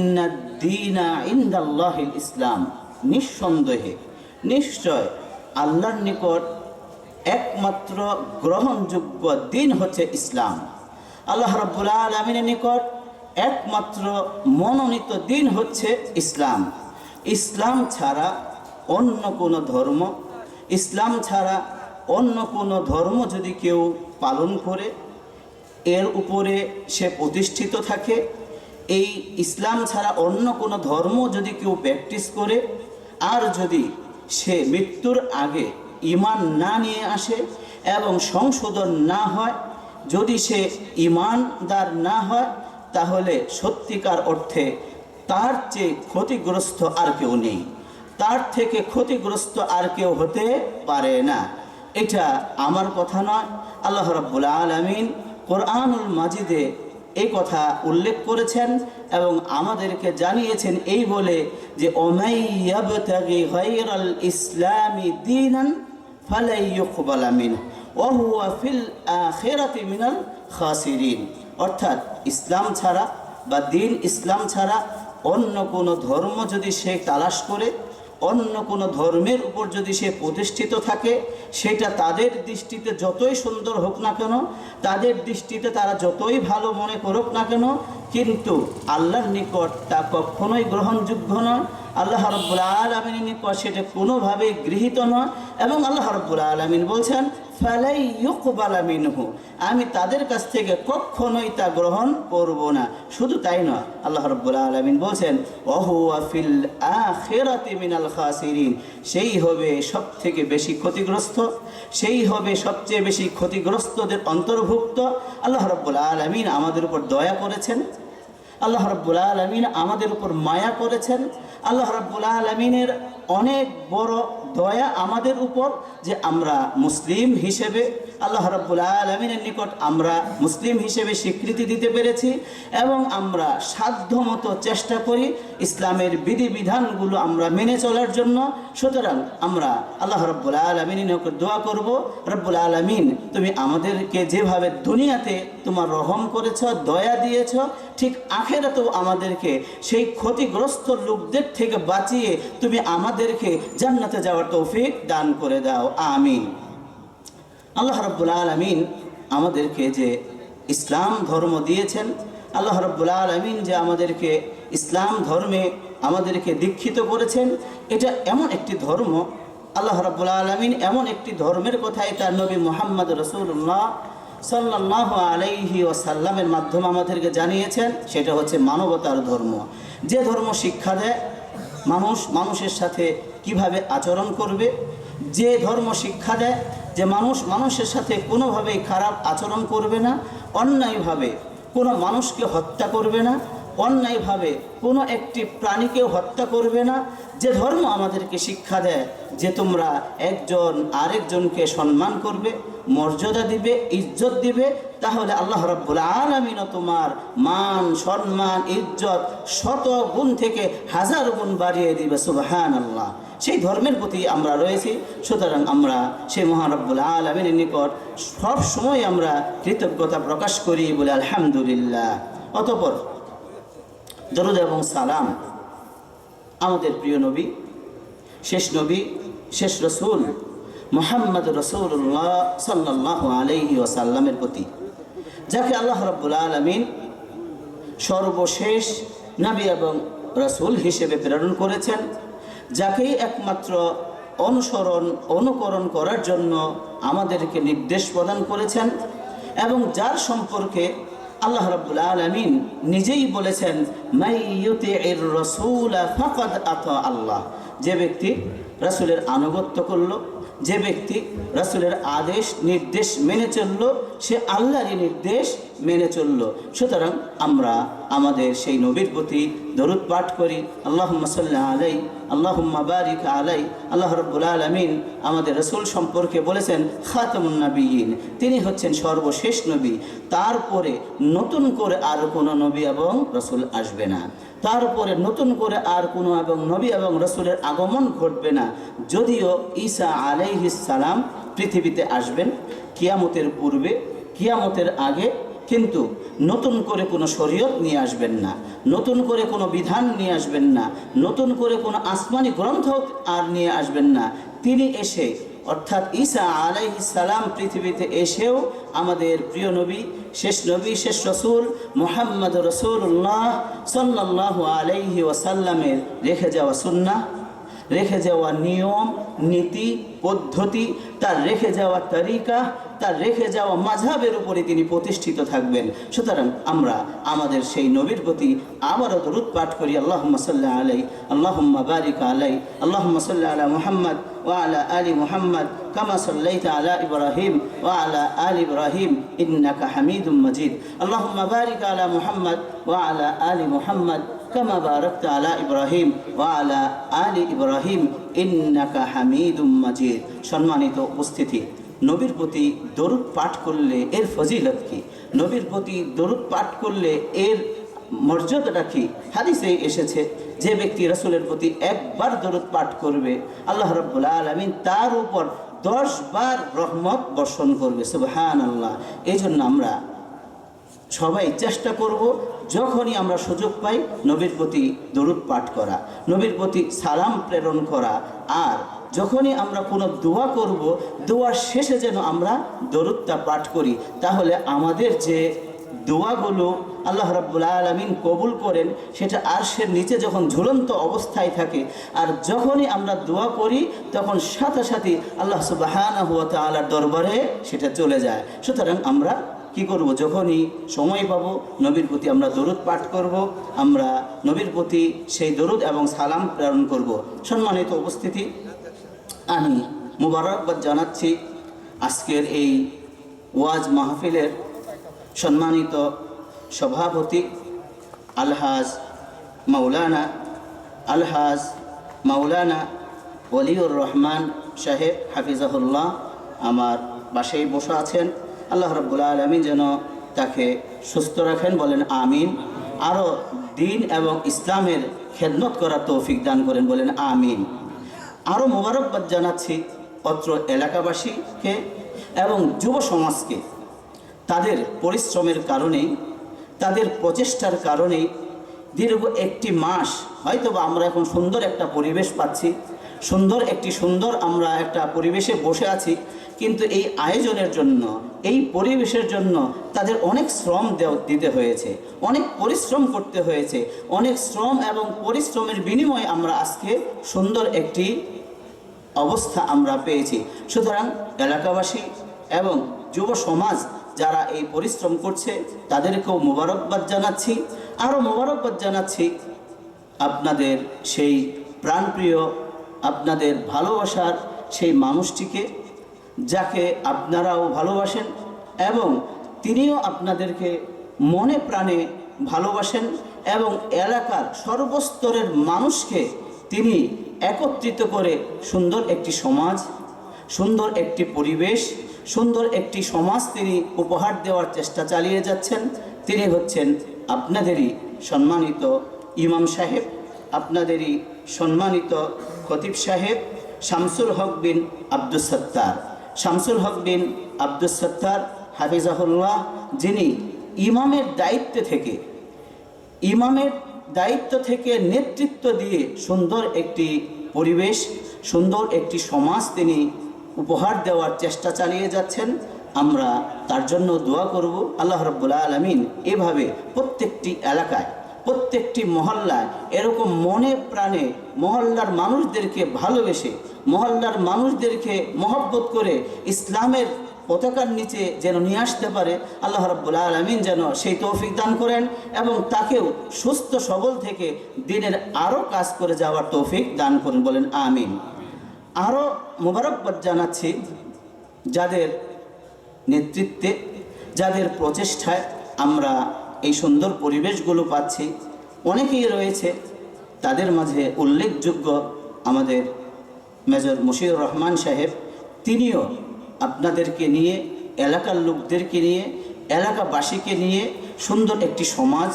ইন্নাদ-দীনা ইনদাল্লাহিল ইসলাম, নিঃসন্দেহে নিশ্চয় আল্লাহর নিকট একমাত্র গ্রহণযোগ্য দিন হচ্ছে ইসলাম। আল্লাহ রাব্বুল আলামিনের নিকট একমাত্র মনোনীত দিন হচ্ছে ইসলাম। ইসলাম ছাড়া অন্য কোনো ধর্ম, ইসলাম ছাড়া অন্য কোনো ধর্ম যদি কেউ পালন করে, এর উপরে সে প্রতিষ্ঠিত থাকে, এই ইসলাম ছাড়া অন্য কোনো ধর্ম যদি কেউ প্র্যাকটিস করে, আর যদি সে মৃত্যুর আগে ঈমান না নিয়ে আসে এবং সংশোধন না হয়, যদি সে ঈমানদার না হয়, তাহলে সত্যিকার অর্থে তার চেয়ে ক্ষতিগ্রস্ত আর কেউ নেই, তার থেকে ক্ষতিগ্রস্ত আর কেউ হতে পারে না। এটা আমার কথা নয়, আল্লাহ রাব্বুল আলামিন কোরআনুল মাজিদে এই কথা উল্লেখ করেছেন এবং আমাদেরকে জানিয়েছেন এই বলে যে ওমাইয়াবতাগি গায়রাল ইসলামি দীনান ফালাই ইউকবালা মিনহু ওয়া হুয়া ফিল আখিরাতি মিনাল খাসিরিন। অর্থাৎ ইসলাম ছাড়া বা দিন ইসলাম ছাড়া অন্য কোনো ধর্ম যদি সে তালাশ করে, অন্য কোনো ধর্মের উপর যদি সে প্রতিষ্ঠিত থাকে, সেটা তাদের দৃষ্টিতে যতই সুন্দর হোক না কেন, তাদের দৃষ্টিতে তারা যতই ভালো মনে করুক না কেন, কিন্তু আল্লাহর নিকট তা কখনোই গ্রহণযোগ্য নয়। আল্লাহ রাব্বুল আলামিনের নিকট সেটা কোনোভাবেই গৃহীত নয়। এবং আল্লাহ রাব্বুল আলামিন বলছেন ফালাই ইউকবালা মিনহু, আমি তাদের কাছ থেকে কখনোই তা গ্রহণ করব না। শুধু তাই নয়, আল্লাহ রাব্বুল আলামিন বলছেন ওয়াহুয়া ফিল আখিরাতি মিনাল খাসিরিন, সেই হবে সবথেকে বেশি ক্ষতিগ্রস্ত, সেই হবে সবচেয়ে বেশি ক্ষতিগ্রস্তদের অন্তর্ভুক্ত। আল্লাহ রাব্বুল আলামিন আমাদের উপর দয়া করেছেন, আল্লাহ রাব্বুল আলামিন আমাদের উপর মায়া করেছেন। আল্লাহ রাব্বুল আলামিনের অনেক বড় দয়া আমাদের উপর যে আমরা মুসলিম হিসেবে আল্লাহ রাব্বুল আলামিনের নিকট আমরা মুসলিম হিসেবে স্বীকৃতি দিতে পেরেছি এবং আমরা সাধ্যমতো চেষ্টা করি ইসলামের বিধিবিধানগুলো আমরা মেনে চলার জন্য। সুতরাং আমরা আল্লাহ রাব্বুল আলামিনের নিকট দোয়া করব, রাব্বুল আলামিন তুমি আমাদেরকে যেভাবে দুনিয়াতে তোমার রহম করেছ, দয়া দিয়েছ, ঠিক আখিরাতেও আমাদেরকে সেই ক্ষতিগ্রস্ত লোকদের থেকে বাঁচিয়ে তুমি আমাদেরকে জান্নাতে যাওয়ার তৌফিক দান করে দাও, আমিন। আল্লাহ রাব্বুল আলামিন আমাদেরকে যে ইসলাম ধর্ম দিয়েছেন, আল্লাহ রাব্বুল আলামিন যে আমাদেরকে ইসলাম ধর্মে আমাদেরকে দীক্ষিত করেছেন, এটা এমন একটি ধর্ম, আল্লাহ রাব্বুল আলামিন এমন একটি ধর্মের কথাই তার নবী মুহাম্মদ রাসূলুল্লাহ সাল্লাল্লাহু আলাইহি ওয়াসাল্লামের মাধ্যমে আমাদেরকে জানিয়েছেন। সেটা হচ্ছে মানবতার ধর্ম, যে ধর্ম শিক্ষা দেয় মানুষ মানুষের সাথে কিভাবে আচরণ করবে, যে ধর্ম শিক্ষা দেয় যে মানুষ মানুষের সাথে কোনোভাবেই খারাপ আচরণ করবে না, অন্যায়ভাবে কোনো মানুষকে হত্যা করবে না, অন্যায়ভাবে কোনো একটি প্রাণীকেও হত্যা করবে না, যে ধর্ম আমাদেরকে শিক্ষা দেয় যে তোমরা একজন আরেকজনকে সম্মান করবে, মর্যাদা দিবে, ইজ্জত দিবে, তাহলে আল্লাহ রাব্বুল আলামিনও তোমার মান, সম্মান, ইজ্জত শত গুণ থেকে হাজার গুণ বাড়িয়ে দিবে, সুবহানাল্লাহ। সেই ধর্মের প্রতি আমরা রয়েছি। সুতরাং আমরা সেই মহান রব্বুল আলামিনের নিকট সব সময় আমরা কৃতজ্ঞতা প্রকাশ করি বলে আলহামদুলিল্লাহ। অতঃপর দরুদ এবং সালাম আমাদের প্রিয় নবী, শেষ রসুল মুহাম্মদ রাসূলুল্লাহ সাল্লাল্লাহু আলাইহি ওয়াসাল্লামের প্রতি, যাকে আল্লাহ রাব্বুল আলামিন সর্বশেষ নবী এবং রাসূল হিসেবে প্রেরণ করেছেন, যাকেই একমাত্র অনুকরণ করার জন্য আমাদেরকে নির্দেশ প্রদান করেছেন এবং যার সম্পর্কে আল্লাহ রাব্বুল আলামিন নিজেই বলেছেন মান ইউতিইর রাসূল ফাকাদ আতা আল্লাহ, যে ব্যক্তি রাসূলের আনুগত্য করলো, যে ব্যক্তি রাসূলের আদেশ নির্দেশ মেনে চলল, সে আল্লাহরই নির্দেশ মেনে চলল। সুতরাং আমরা আমাদের সেই নবীর প্রতি দরুদ পাঠ করি, আল্লাহুম্মা সাল্লি আলাইহি আল্লাহুম্মা বারিক আলাইহি। আল্লাহ রাব্বুল আলামিন আমাদের রাসূল সম্পর্কে বলেছেন খাতামুন নবিয়্যিন, তিনি হচ্ছেন সর্বশেষ নবী, তারপরে নতুন করে আর কোনো নবী এবং রাসূল আসবে না, তারপরে নতুন করে আর কোনো এবং নবী এবং রাসূলের আগমন ঘটবে না। যদিও ঈসা আলাইহিস সালাম পৃথিবীতে আসবেন কিয়ামতের পূর্বে, কিয়ামতের আগে কিন্তু নতুন করে কোনো শরীয়ত নিয়ে আসবেন না, নতুন করে কোনো বিধান নিয়ে আসবেন না, নতুন করে কোনো আসমানি গ্রন্থ আর নিয়ে আসবেন না। তিনি এসে অর্থাৎ ঈসা আলাইহিস সালাম পৃথিবীতে এসেও আমাদের প্রিয় নবী, শেষ রসুল মুহাম্মদ রাসূলুল্লাহ সাল্লাল্লাহু আলাইহি ওয়াসাল্লামের রেখে যাওয়া সুন্নাহ, রেখে যাওয়া নিয়ম নীতি পদ্ধতি, তার রেখে যাওয়া তরিকা, তার রেখে যাওয়া মাযহাবের উপরে তিনি প্রতিষ্ঠিত থাকবেন। সুতরাং আমরা আমাদের সেই নবীর প্রতি আবারও দরুদ পাঠ করি। আল্লাহুম্মা সাল্লি আলাইহি, আল্লাহুম্মা বারিক আলাইহি, আল্লাহুম্মা সাল্লি আলা মুহাম্মদ ওয়া আলা আলি মুহাম্মদ কামা সাল্লাইতা আলা ইব্রাহিম ওয়া আলা আলি ইব্রাহিম ইন্নাকা হামিদুম মাজিদ। আল্লাহুম্মা বারিক আলা মুহাম্মদ ওয়া আলা আলি মুহাম্মদ কামা বারাকতা আলা ইব্রাহিম ওয়া আলা আলি ইব্রাহিম ইন্নাকা হামিদুম মাজিদ। সম্মানিত উপস্থিতি, নবীর প্রতি দরুদ পাঠ করলে এর ফজিলত কি? নবীর প্রতি দরুদ পাঠ করলে এর মর্যাদাটা কি? হাদিসে এসেছে, যে ব্যক্তি রাসূলের প্রতি একবার দরুদ পাঠ করবে, আল্লাহ রাব্বুল আলামিন তার উপর 10 বার রহমত বর্ষণ করবে। সুবহানাল্লাহ। এই জন্য আমরা সবাই চেষ্টা করব, যখনই আমরা সুযোগ পাই নবীর প্রতি দরুদ পাঠ করা, নবীর প্রতি সালাম প্রেরণ করা। আর যখনই আমরা কোনো দোয়া করব, দোয়ার শেষে যেন আমরা দরুদটা পাঠ করি, তাহলে আমাদের যে দোয়াগুলো আল্লাহ রাব্বুল আলামিন কবুল করেন সেটা আরশের নিচে যখন ঝুলন্ত অবস্থায় থাকে, আর যখনই আমরা দোয়া করি তখন সাথে সাথে আল্লাহ সুবহানাহু ওয়া তাআলার দরবারে সেটা চলে যায়। সুতরাং আমরা কি করব? যখনই সময় পাবো নবীর প্রতি আমরা দরুদ পাঠ করব, আমরা নবীর প্রতি সেই দরুদ এবং সালাম প্রেরণ করব। সম্মানিত উপস্থিতি, আমি মুবারকবাদ জানাচ্ছি আজকের এই ওয়াজ মাহফিলের সম্মানিত সভাপতি আলহাজ মাওলানা ওলিউর রহমান সাহেব হাফিজাহুল্লাহ আমার বাসায় বসে আছেন। আল্লাহ রাব্বুল আলামিন যেন তাকে সুস্থ রাখেন, বলেন আমিন। আরও দ্বীন এবং ইসলামের খেদমত করার তৌফিক দান করেন, বলেন আমিন। আরও মোবারকবাদ জানাচ্ছি অত্র এলাকাবাসীকে এবং যুব সমাজকে। তাদের পরিশ্রমের কারণেই, তাদের প্রচেষ্টার কারণেই দীর্ঘ একটি মাস হয়তোবা আমরা এখন সুন্দর একটা পরিবেশ পাচ্ছি, সুন্দর আমরা একটা পরিবেশে বসে আছি। কিন্তু এই আয়োজনের জন্য, এই পরিবেশের জন্য তাদের অনেক শ্রম দিতে হয়েছে, অনেক পরিশ্রম করতে হয়েছে। অনেক শ্রম এবং পরিশ্রমের বিনিময়ে আমরা আজকে সুন্দর একটি অবস্থা আমরা পেয়েছি। সুতরাং এলাকাবাসী এবং যুব সমাজ যারা এই পরিশ্রম করছে তাদেরকেও মোবারকবাদ জানাচ্ছি। আরও মোবারকবাদ জানাচ্ছি আপনাদের সেই প্রাণপ্রিয়, আপনাদের ভালোবাসার সেই মানুষটিকে, যাকে আপনারাও ভালোবাসেন এবং তিনিও আপনাদেরকে মনে প্রাণে ভালোবাসেন এবং এলাকার সর্বস্তরের মানুষকে তিনি একত্রিত করে সুন্দর একটি সমাজ, সুন্দর একটি পরিবেশ, সুন্দর একটি সমাজ তিনি উপহার দেওয়ার চেষ্টা চালিয়ে যাচ্ছেন। তিনি হচ্ছেন আপনাদেরই সম্মানিত ইমাম সাহেব, আপনাদেরই সম্মানিত খতিব সাহেব শামসুল হক বিন আব্দুস সত্তার হাফিজাহুল্লাহ, যিনি ইমামের দায়িত্ব থেকে নেতৃত্ব দিয়ে সুন্দর একটি পরিবেশ, সুন্দর একটি সমাজ তিনি উপহার দেওয়ার চেষ্টা চালিয়ে যাচ্ছেন। আমরা তার জন্য দোয়া করব। আল্লাহ রাব্বুল আলামিন এভাবে প্রত্যেকটি এলাকায়, প্রত্যেকটি মহল্লায় এরকম মনে প্রাণে মহল্লার মানুষদেরকে ভালোবেসে, মহল্লার মানুষদেরকে মহব্বত করে ইসলামের পতাকার নিচে যেন নিয়ে আসতে পারে, আল্লাহ রাব্বুল আলামিন যেন সেই তৌফিক দান করেন এবং তাকেও সুস্থ সবল থেকে দিনের আরও কাজ করে যাওয়ার তৌফিক দান করেন, বলেন আমিন। আরও মোবারকবাদ জানাচ্ছি যাদের নেতৃত্বে, যাদের প্রচেষ্টায় আমরা এই সুন্দর পরিবেশগুলো পাচ্ছি। অনেকেই রয়েছে, তাদের মাঝে উল্লেখযোগ্য আমাদের মেজর মশিউর রহমান সাহেব। তিনিও আপনাদেরকে নিয়ে, এলাকার লোকদেরকে নিয়ে, এলাকাবাসীকে নিয়ে সুন্দর একটি সমাজ,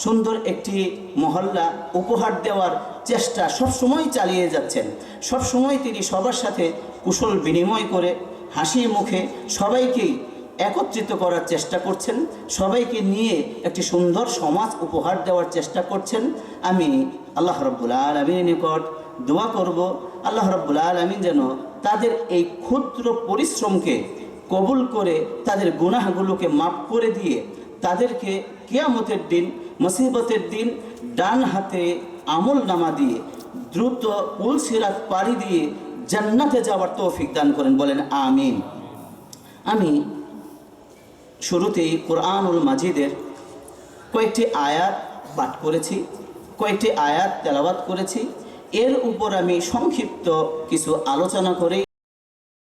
সুন্দর একটি মহল্লা উপহার দেওয়ার চেষ্টা সবসময় চালিয়ে যাচ্ছেন। সবসময় তিনি সবার সাথে কুশল বিনিময় করে হাসি মুখে সবাইকেই একত্রিত করার চেষ্টা করছেন, সবাইকে নিয়ে একটি সুন্দর সমাজ উপহার দেওয়ার চেষ্টা করছেন। আমি আল্লাহ রাব্বুল আলামিনের নিকট দোয়া করব, আল্লাহ রাব্বুল আলামিন যেন তাদের এই ক্ষুদ্র পরিশ্রমকে কবুল করে তাদের গুনাহগুলোকে মাফ করে দিয়ে তাদেরকে কিয়ামতের দিন, মুসিবতের দিন ডান হাতে আমল নামা দিয়ে দ্রুত পুলসিরাত পাড়ি দিয়ে জান্নাতে যাওয়ার তৌফিক দান করেন, বলেন আমিন। আমি শুরুতেই কোরআনুল মাজিদের কয়েকটি আয়াত পাঠ করেছি, কয়েকটি আয়াত তেলাওয়াত করেছি। এর উপর আমি সংক্ষিপ্ত কিছু আলোচনা করে